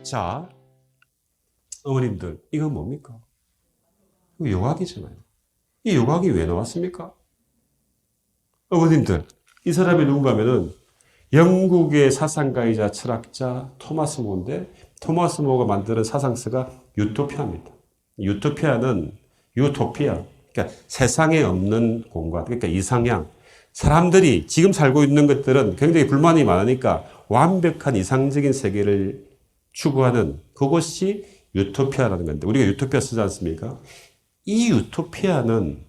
자, 어머님들, 이건 뭡니까? 이거 요각이잖아요. 이 요각이 왜 나왔습니까? 어머님들, 이 사람이 누군가 하면은 영국의 사상가이자 철학자 토마스 모인데, 토마스 모가 만드는 사상서가 유토피아입니다. 유토피아는 유토피아, 그러니까 세상에 없는 공간, 그러니까 이상향. 사람들이 지금 살고 있는 것들은 굉장히 불만이 많으니까 완벽한 이상적인 세계를 추구하는 그것이 유토피아라는 건데, 우리가 유토피아 쓰지 않습니까? 이 유토피아는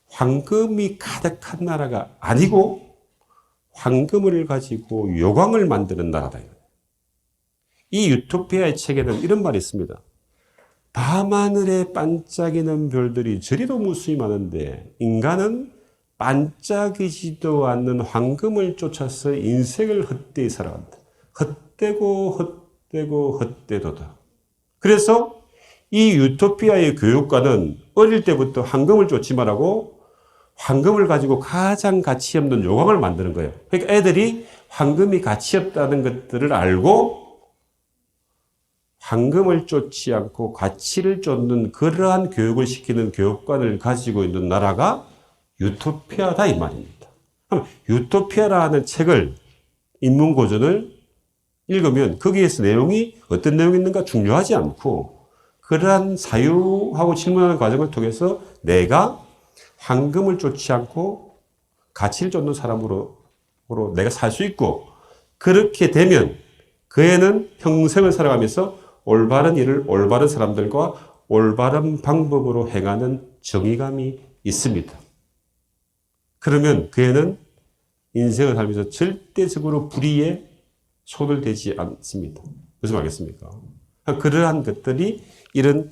황금이 가득한 나라가 아니고 황금을 가지고 요광을 만드는 나라다. 이 유토피아의 책에는 이런 말이 있습니다. 밤하늘에 반짝이는 별들이 저리도 무수히 많은데 인간은 반짝이지도 않는 황금을 쫓아서 인생을 헛되이 살아간다. 헛되고 헛되고 헛되도다. 그래서 이 유토피아의 교육과는 어릴 때부터 황금을 쫓지 말라고 황금을 가지고 가장 가치 없는 요강을 만드는 거예요. 그러니까 애들이 황금이 가치 없다는 것들을 알고 황금을 쫓지 않고 가치를 쫓는 그러한 교육을 시키는 교육관을 가지고 있는 나라가 유토피아다 이 말입니다. 그럼 유토피아라는 책을 인문고전을 읽으면 거기에서 내용이 어떤 내용이 있는가 중요하지 않고 그러한 사유하고 질문하는 과정을 통해서 내가 황금을 쫓지 않고 가치를 쫓는 사람으로 내가 살 수 있고 그렇게 되면 그 애는 평생을 살아가면서 올바른 일을 올바른 사람들과 올바른 방법으로 행하는 정의감이 있습니다. 그러면 그 애는 인생을 살면서 절대적으로 불의에 손을 대지 않습니다. 무슨 말겠습니까? 그러한 것들이 이런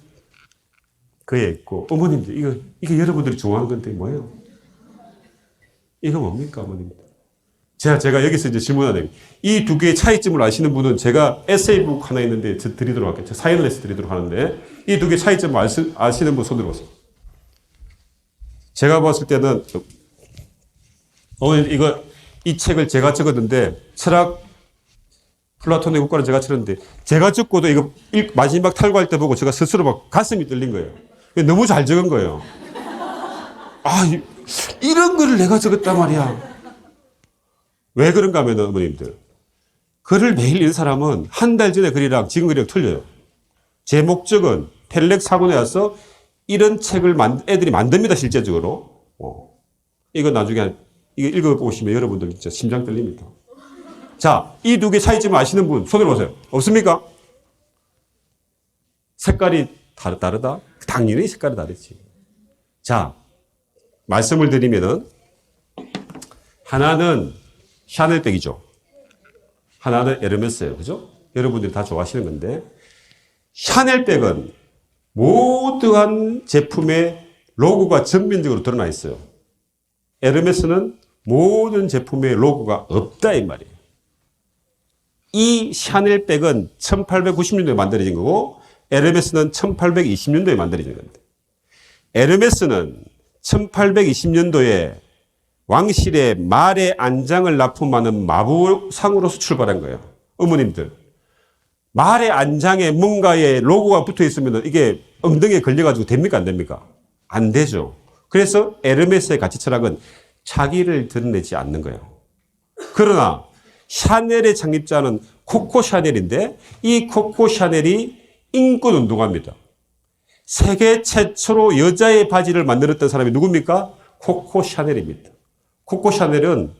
그에 있고, 어머님들, 이거 여러분들이 좋아하는 건데 뭐예요? 이거 뭡니까, 어머님들? 제가 여기서 이제 질문하는, 이 두 개의 차이점을 아시는 분은 제가 에세이북 하나 있는데 드리도록 할게요. 제가 사인을 해서 드리도록 하는데, 이 두 개의 차이점을 아시는 분 손 들어보세요. 제가 봤을 때는, 어머님, 이 책을 제가 적었는데, 철학, 플라톤의 국가는 제가 쳤는데, 제가 적고도 이거 마지막 탈고할 때 보고 제가 스스로 막 가슴이 떨린 거예요. 너무 잘 적은 거예요. 아, 이런 거를 내가 적었단 말이야. 왜 그런가 하면 어머님들. 글을 매일 읽는 사람은 한 달 전에 글이랑 지금 글이랑 틀려요. 제 목적은 텔렉 사고에 와서 이런 책을 애들이 만듭니다, 실제적으로. 이거 나중에 이거 읽어보시면 여러분들 진짜 심장 떨립니다. 자, 이 두 개 차이점 아시는 분 손을 보세요. 없습니까? 색깔이 다르다? 당연히 색깔이 다르지. 자, 말씀을 드리면은 하나는 샤넬백이죠. 하나는 에르메스예요. 그죠? 여러분들이 다 좋아하시는 건데 샤넬백은 모든 제품의 로고가 전면적으로 드러나 있어요. 에르메스는 모든 제품의 로고가 없다 이 말이에요. 이 샤넬백은 1890년도에 만들어진 거고 에르메스는 1820년도에 만들어진 건데 에르메스는 1820년도에 왕실의 말의 안장을 납품하는 마부상으로서 출발한 거예요. 어머님들. 말의 안장에 뭔가의 로고가 붙어 있으면 이게 엉덩이에 걸려가지고 됩니까? 안 됩니까? 안 되죠. 그래서 에르메스의 가치 철학은 자기를 드러내지 않는 거예요. 그러나 샤넬의 창립자는 코코 샤넬인데 이 코코 샤넬이 인권 운동가입니다. 세계 최초로 여자의 바지를 만들었던 사람이 누굽니까? 코코 샤넬입니다. 코코 샤넬은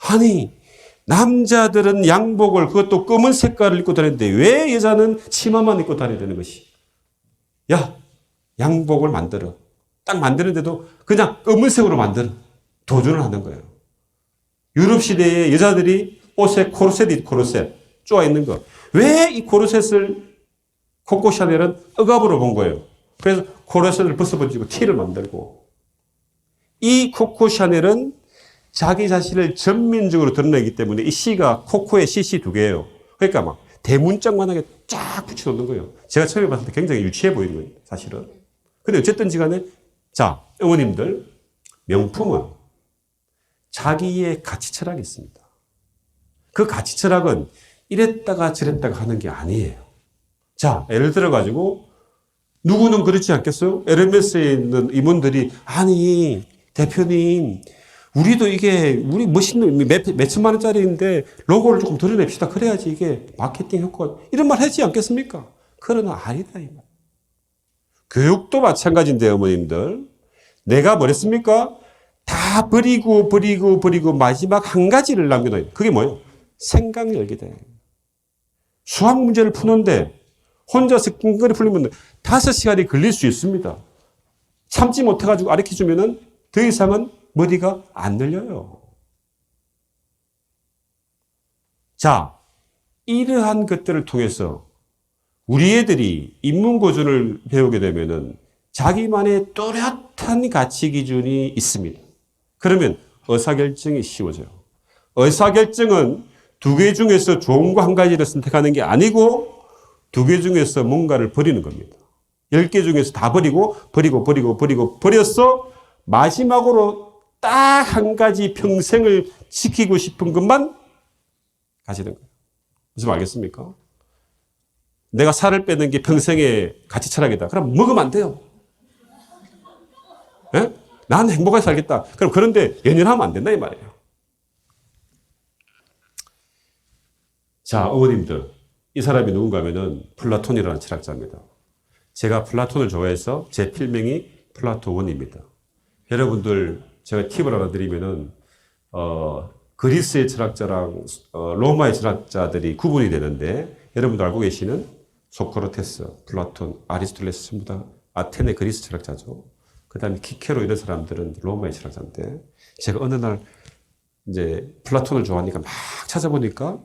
아니 남자들은 양복을 그것도 검은 색깔을 입고 다니는데 왜 여자는 치마만 입고 다녀야 되는 것이? 야 양복을 만들어. 딱 만드는데도 그냥 검은색으로 만들어. 도전을 하는 거예요. 유럽 시대에 여자들이 옷에 코르셋이 코르셋 쪼아 있는 거. 왜 이 코르셋을 코코 샤넬은 억압으로 본 거예요. 그래서 코르셋을 벗어버리고 티를 만들고 이 코코 샤넬은 자기 자신을 전면적으로 드러내기 때문에 이 C가 코코의 CC 두 개예요. 그러니까 막 대문짝만하게 쫙 붙여놓는 거예요. 제가 처음에 봤을 때 굉장히 유치해 보이는 거예요. 사실은. 근데 어쨌든 간에 자 어머님들 명품은 자기의 가치 철학이 있습니다. 그 가치 철학은 이랬다가 저랬다가 하는 게 아니에요. 자, 예를 들어가지고 누구는 그렇지 않겠어요? 에르메스에 있는 임원들이 아니 대표님 우리도 이게 우리 멋있는 몇천만 원짜리인데 로고를 조금 드러냅시다. 그래야지 이게 마케팅 효과 이런 말 하지 않겠습니까? 그러나 아니다 이 말. 교육도 마찬가지인데 어머님들 내가 뭐랬습니까? 다 버리고 마지막 한 가지를 남겨놔요. 그게 뭐예요? 생각 열기대. 수학 문제를 푸는데 혼자서 끙끙거리 풀리면 5시간이 걸릴 수 있습니다. 참지 못해가지고 가르쳐주면은 더 이상은 머리가 안 열려요. 자, 이러한 것들을 통해서 우리 애들이 인문고전을 배우게 되면은 자기만의 또렷한 가치 기준이 있습니다. 그러면 의사결정이 쉬워져요. 의사결정은 두 개 중에서 좋은 거 한 가지를 선택하는 게 아니고 두 개 중에서 뭔가를 버리는 겁니다. 10개 중에서 다 버려서 마지막으로 딱 한 가지 평생을 지키고 싶은 것만 가지는 거예요. 무슨 알겠습니까? 내가 살을 빼는 게 평생의 가치 철학이다. 그럼 먹으면 안 돼요. 예? 난 행복하게 살겠다. 그럼 그런데 연연하면 안 된다 이 말이에요. 자, 어머님들. 이 사람이 누군가 하면은 플라톤이라는 철학자입니다. 제가 플라톤을 좋아해서 제 필명이 플라토원입니다. 여러분들 제가 팁을 하나 드리면은 그리스의 철학자랑 로마의 철학자들이 구분이 되는데 여러분도 알고 계시는 소크라테스, 플라톤, 아리스토텔레스 전부 다 아테네 그리스 철학자죠. 그 다음에 키케로 이런 사람들은 로마의 철학자인데 제가 어느 날 이제 플라톤을 좋아하니까 막 찾아보니까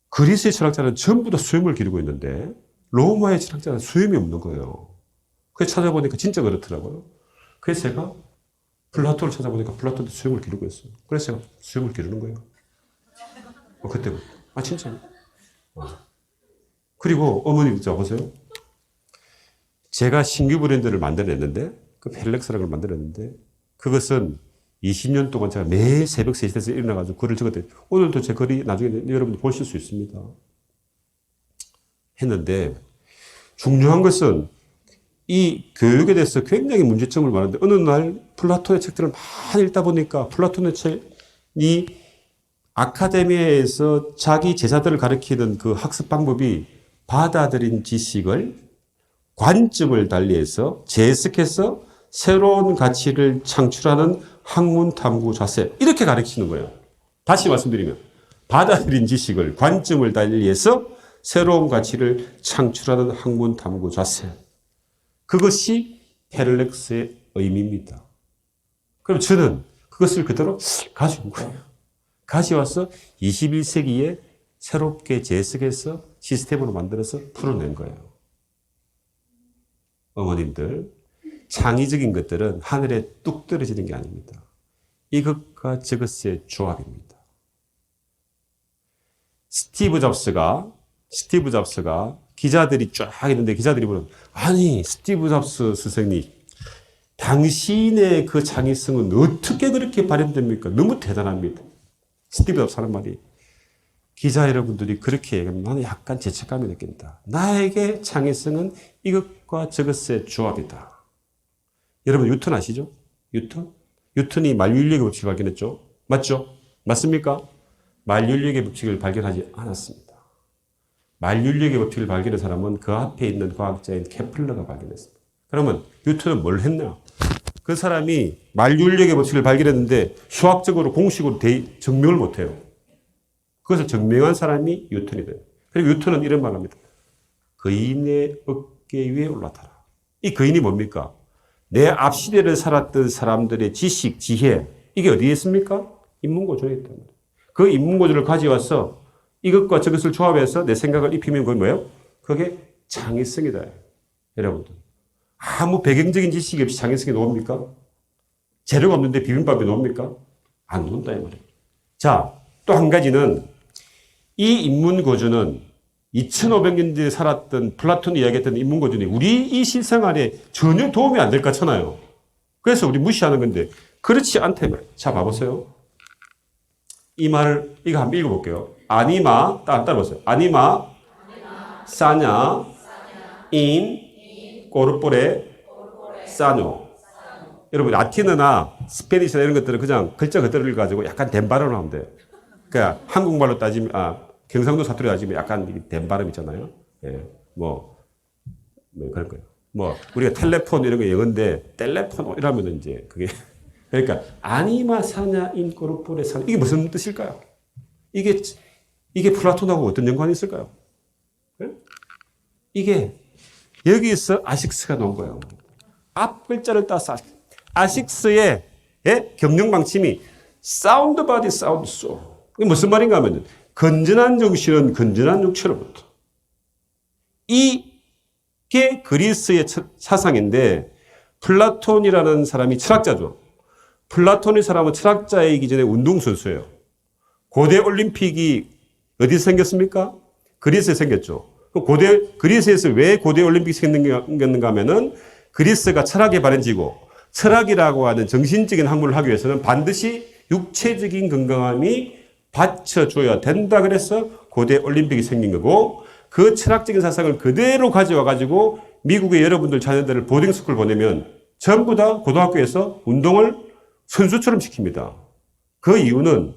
그리스의 철학자는 전부 다 수염을 기르고 있는데 로마의 철학자는 수염이 없는 거예요. 그래서 찾아보니까 진짜 그렇더라고요. 그래서 제가 플라톤을 찾아보니까 플라톤도 수염을 기르고 있어요. 그래서 제가 수염을 기르는 거예요. 그때부터. 아, 진짜. 그리고 어머님 자 보세요. 제가 신규 브랜드를 만들어냈는데 그 펠렉스라는 걸 만들었는데 그것은 20년 동안 제가 매일 새벽 3시에서 일어나가지고 글을 적었대요. 오늘도 제 글이 나중에 여러분들 보실 수 있습니다. 했는데 중요한 것은 이 교육에 대해서 굉장히 문제점을 말하는데 어느 날 플라톤의 책들을 많이 읽다 보니까 플라톤의 책이 아카데미에서 자기 제자들을 가르치는 그 학습 방법이 받아들인 지식을 관점을 달리해서 재해석해서 새로운 가치를 창출하는 학문 탐구 자세 이렇게 가르치는 거예요. 다시 말씀드리면 받아들인 지식을 관점을 달리해서 새로운 가치를 창출하는 학문 탐구 자세 그것이 펠렉스의 의미입니다. 그럼 저는 그것을 그대로 가져온 거예요. 가져와서 21세기에 새롭게 재해석해서 시스템으로 만들어서 풀어낸 거예요. 어머님들 창의적인 것들은 하늘에 뚝 떨어지는 게 아닙니다. 이것과 저것의 조합입니다. 스티브 잡스가 기자들이 쫙 있는데 기자들이 보면 아니 스티브 잡스 선생님 당신의 그 창의성은 어떻게 그렇게 발현됩니까? 너무 대단합니다. 스티브 잡스 하는 말이 기자 여러분들이 그렇게 얘기하면 나는 약간 죄책감이 느낀다. 나에게 창의성은 이것과 저것의 조합이다. 여러분 뉴턴 아시죠? 뉴턴이 만유인력의 법칙을 발견했죠? 맞죠? 맞습니까? 만유인력의 법칙을 발견하지 않았습니다. 만유인력의 법칙을 발견한 사람은 그 앞에 있는 과학자인 케플러가 발견했습니다. 그러면 뉴턴은 뭘 했냐? 그 사람이 만유인력의 법칙을 발견했는데 수학적으로 공식으로 증명을 못해요. 그것을 증명한 사람이 뉴턴이 돼요. 그리고 뉴턴은 이런 말을 합니다. 거인의 어깨 위에 올라타라. 이 거인이 뭡니까? 내 앞 시대를 살았던 사람들의 지식, 지혜 이게 어디에 있습니까? 인문고전에 있단 말이에요. 그 인문고전을 가져와서 이것과 저것을 조합해서 내 생각을 입히면 그게 뭐예요? 그게 창의성이다. 여러분들. 아무 배경적인 지식이 없이 창의성이 나옵니까? 재료가 없는데 비빔밥이 나옵니까? 안 나온다 이 말이에요. 자, 또 한 가지는 이 인문고전은 2500년대에 살았던 플라톤이 이야기했던 인문고전이 우리 이 실생활에 전혀 도움이 안 될 것 같잖아요. 그래서 우리 무시하는 건데 그렇지 않다. 자, 봐보세요. 이 말을 이거 한번 읽어볼게요. 아니마, 따라보세요. 아니마 사냐, 인, 코르포레, 사뇨. 여러분, 라틴어나 스페니시나 이런 것들은 그냥 글자 그대로를 가지고 약간 된 발음을 하면 돼요. 그러니까 한국말로 따지면, 경상도 사투리 따지면 약간 된 발음 있잖아요. 예, 뭐 그럴 거예요. 뭐, 우리가 텔레폰 이런 거 영어인데, 텔레폰 이러면 이제 그게, 그러니까, 아니마 사냐 인 코르포레 사냐. 이게 무슨 뜻일까요? 이게 플라톤하고 어떤 연관이 있을까요? 네? 이게, 여기서 아식스가 나온 거예요. 앞 글자를 따서 아식스의 경영 방침이 사운드 바디 사운드 소울. 이게 무슨 말인가 하면, 건전한 정신은 건전한 육체로부터. 이게 그리스의 사상인데, 플라톤이라는 사람이 철학자죠. 플라톤의 사람은 철학자이기 전에 운동선수예요. 고대 올림픽이 어디서 생겼습니까? 그리스에 생겼죠. 그리스에서 왜 고대 올림픽이 생겼는가 하면은 그리스가 철학의 발현지고 철학이라고 하는 정신적인 학문을 하기 위해서는 반드시 육체적인 건강함이 받쳐줘야 된다. 그래서 고대 올림픽이 생긴 거고 그 철학적인 사상을 그대로 가져와 가지고 미국의 여러분들 자녀들을 보딩스쿨 보내면 전부 다 고등학교에서 운동을 선수처럼 시킵니다. 그 이유는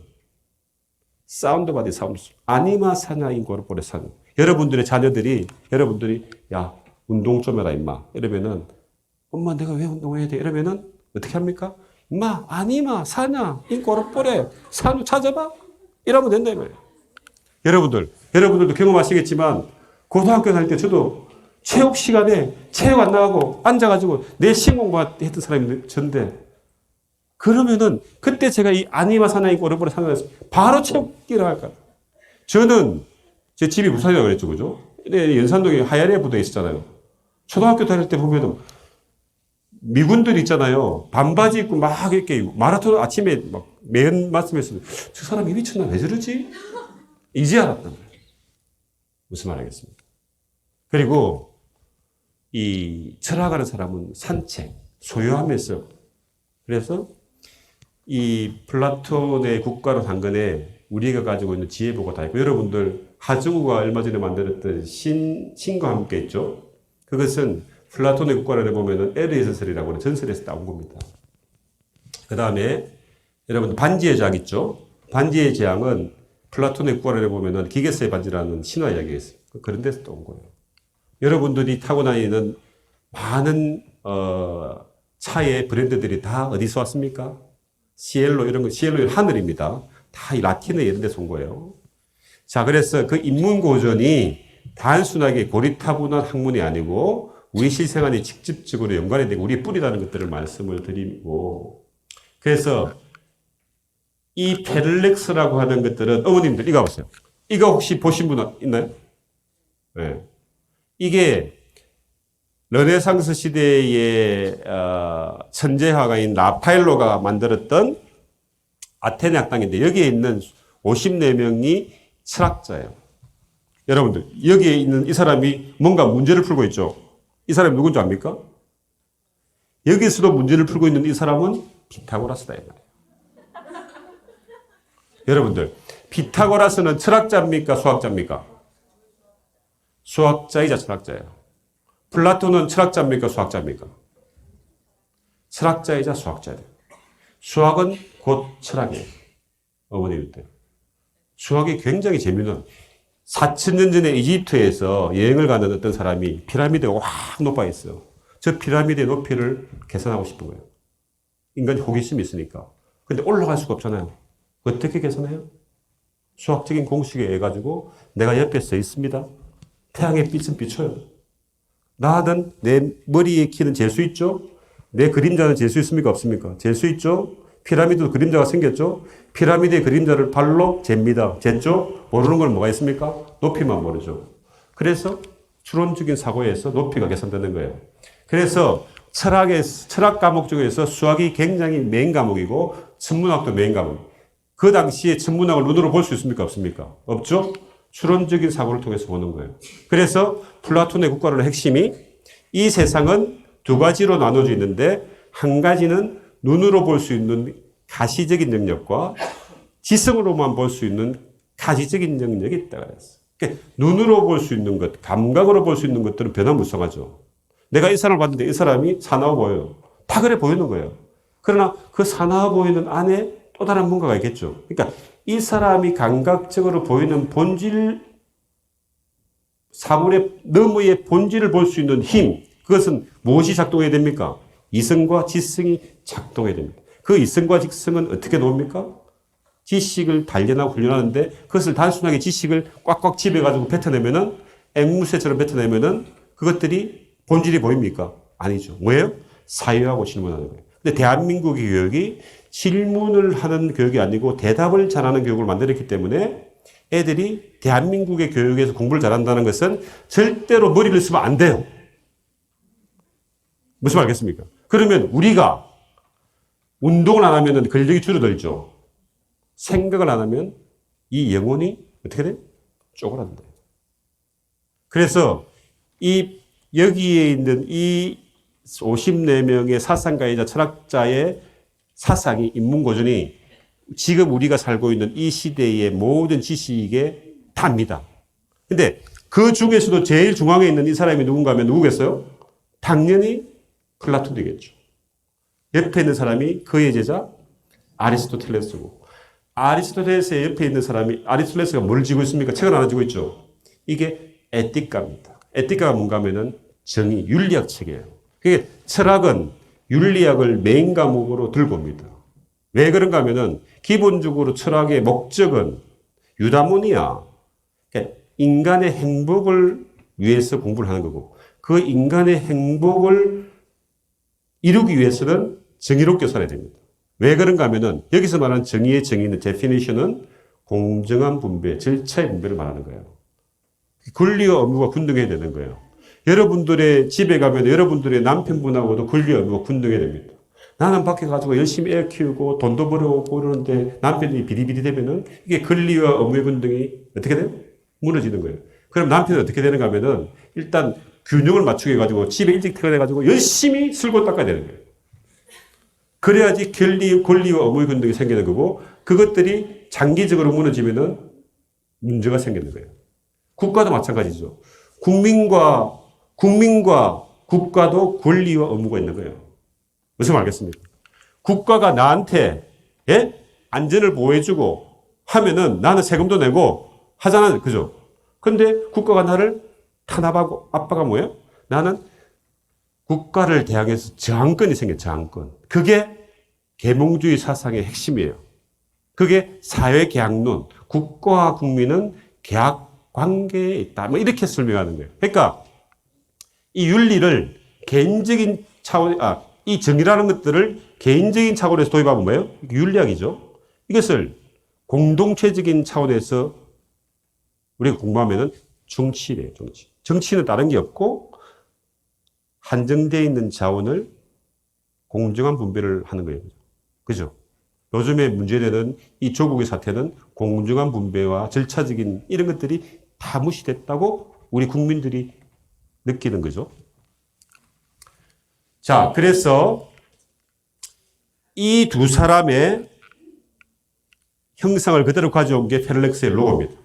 사운드 바디 사운드 아니마 사냐 인코르포레 사냐. 여러분들의 자녀들이 야 운동 좀 해라 임마 이러면은 엄마 내가 왜 운동해야 돼 이러면은 어떻게 합니까? 임마 아니마 사냐 인코르포레 사냐 찾아봐 이러면 된다 이 말이에요. 여러분들도 경험하시겠지만 고등학교 다닐 때 저도 체육 시간에 체육 안 나가고 앉아가지고 내 시공부 했던 사람이 전데 그러면은 그때 제가 이 아니마 사나이 꼬르보를 상관해서 바로 체육 뛰러 갈까요? 저는 제 집이 부산이라고 그랬죠, 그죠? 근데 연산동에 하야레 부대에 있었잖아요. 초등학교 다닐 때 보면은 미군들 있잖아요. 반바지 입고 막 이렇게 마라톤 아침에 막 매연 말씀했어요. 저 사람 이 미쳤나 왜 저러지? 이제 알았단 말이에요. 무슨 말 하겠습니까? 그리고 이 철학하는 사람은 산책, 소유하면서 그래서 이 플라톤의 국가로 당근에 우리가 가지고 있는 지혜보가 다 있고 여러분들 하중우가 얼마 전에 만들었던 신과 함께 있죠. 그것은 플라톤의 국가를 보면은 에르에스설이라고 하는 전설에서 나온 겁니다. 그 다음에 여러분들 반지의 제왕 있죠. 반지의 제왕은 플라톤의 국가를 보면은 기게스의 반지라는 신화 이야기가 있어요. 그런 데서 또 온 거예요. 여러분들이 타고 다니는 많은 차의 브랜드들이 다 어디서 왔습니까? 시엘로 이런 거, 시엘로는 하늘입니다. 다 이 라틴어 이런 데서 온 거예요. 자, 그래서 그 인문고전이 단순하게 고리타분한 학문이 아니고 우리 실생활에 직접적으로 연관이 되고 우리 뿌리라는 것들을 말씀을 드리고 그래서 이 페를렉스라고 하는 것들은 어머님들 이거 보세요. 이거 혹시 보신 분 있나요? 네. 이게 르네상스 시대의 천재화가인 라파엘로가 만들었던 아테네 학당인데 여기에 있는 54명이 철학자예요. 여러분들 여기에 있는 이 사람이 뭔가 문제를 풀고 있죠. 이 사람이 누군지 압니까? 여기서도 문제를 풀고 있는 이 사람은 피타고라스다 이 말이에요. 여러분들 피타고라스는 철학자입니까? 수학자입니까? 수학자이자 철학자예요. 플라톤은 철학자입니까? 수학자입니까? 철학자이자 수학자예요. 수학은 곧 철학이에요. 어머니일 때. 수학이 굉장히 재미있는 4,000년 전에 이집트에서 여행을 가는 어떤 사람이 피라미드가 확 높아 있어요. 저 피라미드의 높이를 계산하고 싶은 거예요. 인간이 호기심이 있으니까. 근데 올라갈 수가 없잖아요. 어떻게 계산해요? 수학적인 공식에 의해 가지고 내가 옆에 서 있습니다. 태양의 빛은 비춰요. 나는 내 머리에 키는 잴 수 있죠? 내 그림자는 잴 수 있습니까? 없습니까? 잴 수 있죠? 피라미드도 그림자가 생겼죠? 피라미드의 그림자를 발로 잽니다. 쟀죠? 모르는 건 뭐가 있습니까? 높이만 모르죠. 그래서 추론적인 사고에서 높이가 계산되는 거예요. 그래서 철학 과목 중에서 수학이 굉장히 메인 과목이고 천문학도 메인 과목. 그 당시에 천문학을 눈으로 볼 수 있습니까? 없습니까? 없죠? 추론적인 사고를 통해서 보는 거예요. 그래서 플라톤의 국가론의 핵심이 이 세상은 두 가지로 나눠져 있는데 한 가지는 눈으로 볼 수 있는 가시적인 능력과 지성으로만 볼 수 있는 가시적인 능력이 있다 그랬어요. 그러니까 눈으로 볼 수 있는 것, 감각으로 볼 수 있는 것들은 변화무쌍하죠. 내가 이 사람을 봤는데 이 사람이 사나워 보여요. 다 그래 보이는 거예요. 그러나 그 사나워 보이는 안에 또 다른 뭔가가 있겠죠. 그러니까 이 사람이 감각적으로 보이는 본질, 사물의 너머의 본질을 볼 수 있는 힘, 그것은 무엇이 작동해야 됩니까? 이성과 지성이 작동해야 됩니다. 그 이성과 지성은 어떻게 놓습니까? 지식을 단련하고 훈련하는데 그것을 단순하게 지식을 꽉꽉 집어가지고 뱉어내면은 앵무새처럼 뱉어내면은 그것들이 본질이 보입니까? 아니죠. 뭐예요? 사유하고 질문하는 거예요. 근데 대한민국의 교육이 질문을 하는 교육이 아니고 대답을 잘하는 교육을 만들었기 때문에 애들이 대한민국의 교육에서 공부를 잘한다는 것은 절대로 머리를 쓰면 안 돼요. 무슨 말 알겠습니까? 그러면 우리가 운동을 안 하면 근력이 줄어들죠. 생각을 안 하면 이 영혼이 어떻게 돼요? 쪼그란다. 그래서 여기에 있는 이 54명의 사상가이자 철학자의 사상이, 인문고전이 지금 우리가 살고 있는 이 시대의 모든 지식에 답니다. 근데 그 중에서도 제일 중앙에 있는 이 사람이 누군가 하면 누구겠어요? 당연히 플라톤이겠죠. 옆에 있는 사람이 그의 제자 아리스토텔레스고, 아리스토텔레스의 옆에 있는 사람이, 아리스토텔레스가 뭘 지고 있습니까? 책을 하나 지고 있죠. 이게 에티카입니다. 에티카가 뭔가 하면은 정의, 윤리학 책이에요. 그게 철학은 윤리학을 메인 과목으로 들고 옵니다. 왜 그런가 하면은 기본적으로 철학의 목적은 유다모니아, 그러니까 인간의 행복을 위해서 공부를 하는 거고, 그 인간의 행복을 이루기 위해서는 정의롭게 살아야 됩니다. 왜 그런가 하면은 여기서 말하는 정의의 정의는 데피니션은 공정한 분배, 절차의 분배를 말하는 거예요. 권리와 의무가 균등해야 되는 거예요. 여러분들의 집에 가면 여러분들의 남편분하고도 권리와 의무가 균등해야 됩니다. 나는 밖에 가지고 열심히 애 키우고 돈도 벌어오고 그러는데 남편이 비리비리 되면은 이게 권리와 의무의 균등이 어떻게 돼요? 무너지는 거예요. 그럼 남편은 어떻게 되는가 하면은 일단 균형을 맞추게 해가지고 집에 일찍 퇴근해가지고 열심히 쓸고 닦아야 되는 거예요. 그래야지 권리와 의무의 균등이 생기는 거고, 그것들이 장기적으로 무너지면은 문제가 생기는 거예요. 국가도 마찬가지죠. 국민과 국가도 권리와 의무가 있는 거예요. 무슨 말 알겠습니까? 국가가 나한테 안전을 보호해주고 하면은 나는 세금도 내고 하잖아요. 그죠? 근데 국가가 나를 탄압하고, 아빠가 뭐예요? 나는 국가를 대항해서 저항권이 생겨, 저항권. 그게 계몽주의 사상의 핵심이에요. 그게 사회계약론, 국가와 국민은 계약 관계에 있다. 뭐 이렇게 설명하는 거예요. 그러니까 이 윤리를 개인적인 차원, 이 정의라는 것들을 개인적인 차원에서 도입하면 뭐예요? 윤리학이죠. 이것을 공동체적인 차원에서 우리가 공부하면은 정치래요, 정치. 정치는 다른 게 없고 한정되어 있는 자원을 공정한 분배를 하는 거예요. 그죠? 요즘에 문제되는 이 조국의 사태는 공정한 분배와 절차적인 이런 것들이 다 무시됐다고 우리 국민들이 느끼는 거죠. 자, 그래서 이 두 사람의 형상을 그대로 가져온 게 페를렉스의 로고입니다.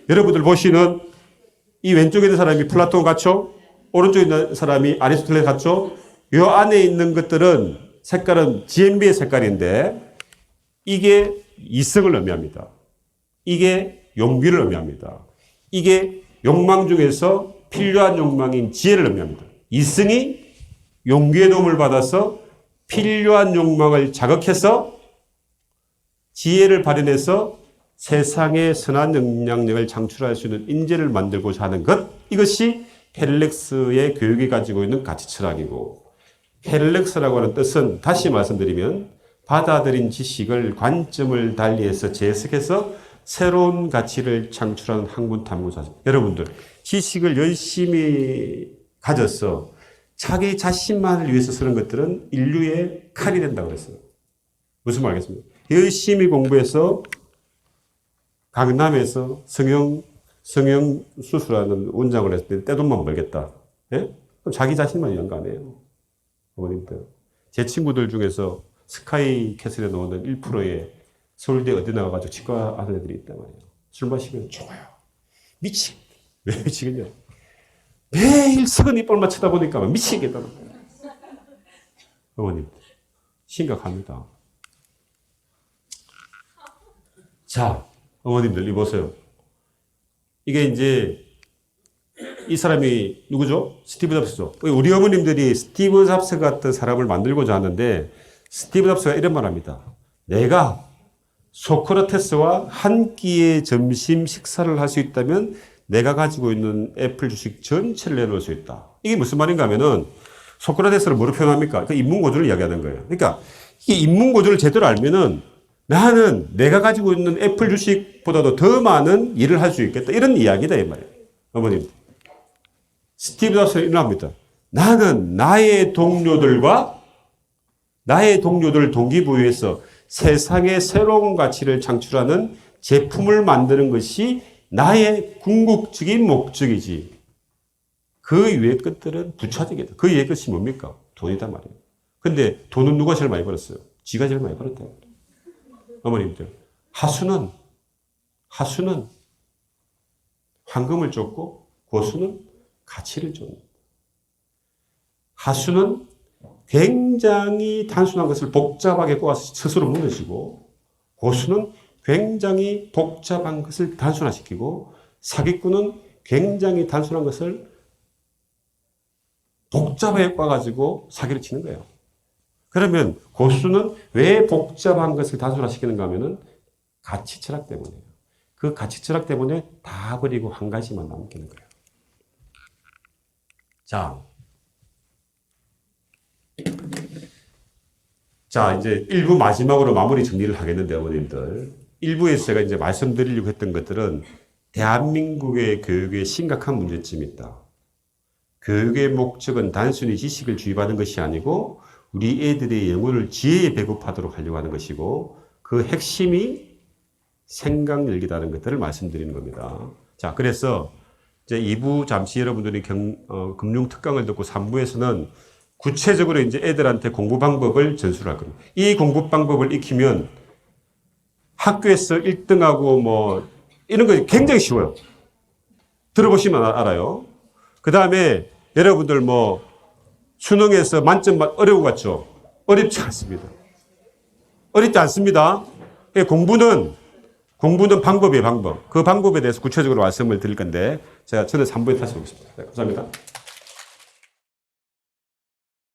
여러분들 보시는 이 왼쪽에 있는 사람이 플라톤 같죠? 오른쪽에 있는 사람이 아리스토텔레스 같죠? 이 안에 있는 것들은 색깔은 GMB의 색깔인데 이게 이성을 의미합니다. 이게 용기를 의미합니다. 이게 욕망 중에서 필요한 욕망인 지혜를 의미합니다. 이성이 용기의 도움을 받아서 필요한 욕망을 자극해서 지혜를 발현해서 세상의 선한 영향력을 창출할 수 있는 인재를 만들고자 하는 것, 이것이 페를렉스의 교육이 가지고 있는 가치 철학이고, 페를렉스라고 하는 뜻은 다시 말씀드리면 받아들인 지식을 관점을 달리해서 재해석해서 새로운 가치를 창출하는 학문 탐구자. 여러분들 지식을 열심히 가져서 자기 자신만을 위해서 쓰는 것들은 인류의 칼이 된다고 그랬어요. 무슨 말 알겠습니까? 열심히 공부해서 강남에서 성형 수술하는 원장을 했을 때 떼돈만 벌겠다. 예? 그럼 자기 자신만 이런 거 아니에요. 어머님들. 제 친구들 중에서 스카이 캐슬에 나오는 1%의 서울대 어디 나와가지고 치과 하는 애들이 있단 말이에요. 술 마시면 좋아요. 왜 미치겠냐? 매일 썩은 이빨만 쳐다보니까 미치겠다. 어머님, 심각합니다. 자, 어머님들, 이보세요. 이게 이제, 이 사람이 누구죠? 스티브 잡스죠. 우리 어머님들이 스티브 잡스 같은 사람을 만들고자 하는데, 스티브 잡스가 이런 말 합니다. 내가 소크라테스와 한 끼의 점심 식사를 할 수 있다면 내가 가지고 있는 애플 주식 전체를 내놓을 수 있다. 이게 무슨 말인가 하면은 소크라테스를 뭐로 표현합니까? 그 인문고주를 이야기하는 거예요. 그러니까 이 인문고주를 제대로 알면은 나는 내가 가지고 있는 애플 주식보다도 더 많은 일을 할 수 있겠다. 이런 이야기다, 이 말이에요. 어머님. 스티브 잡스는 이러합니다. 나는 나의 동료들을 동기부여해서 세상에 새로운 가치를 창출하는 제품을 만드는 것이 나의 궁극적인 목적이지. 그 이외의 것들은 부차적이다. 그 이외의 것이 뭡니까? 돈이단 말이에요. 근데 돈은 누가 제일 많이 벌었어요? 지가 제일 많이 벌었다. 어머님들. 하수는 황금을 쫓고 고수는 가치를 쫓는. 하수는 굉장히 단순한 것을 복잡하게 꼬아서 스스로 무너지고, 고수는 굉장히 복잡한 것을 단순화시키고, 사기꾼은 굉장히 단순한 것을 복잡하게 꼬아가지고 사기를 치는 거예요. 그러면 고수는 왜 복잡한 것을 단순화시키는가 하면은 가치 철학 때문이에요. 그 가치 철학 때문에 다 버리고 한 가지만 남기는 거예요. 자, 이제 1부 마지막으로 마무리 정리를 하겠는데, 어머님들. 1부에서 제가 이제 말씀드리려고 했던 것들은 대한민국의 교육에 심각한 문제점이 있다. 교육의 목적은 단순히 지식을 주입하는 것이 아니고 우리 애들의 영혼을 지혜에 배급하도록 하려고 하는 것이고, 그 핵심이 생각 열기다는 것들을 말씀드리는 겁니다. 자, 그래서 이제 2부 잠시 여러분들이 금융 특강을 듣고 3부에서는 구체적으로 이제 애들한테 공부 방법을 전수할 겁니다. 이 공부 방법을 익히면 학교에서 1등하고 뭐 이런 거 굉장히 쉬워요. 들어보시면 알아요. 그 다음에 여러분들 뭐 수능에서 만점 어려운 것 같죠? 어렵지 않습니다. 어렵지 않습니다. 공부는 방법이에요, 방법. 그 방법에 대해서 구체적으로 말씀을 드릴 건데 저는 3부에 다시 오겠습니다. 네, 감사합니다.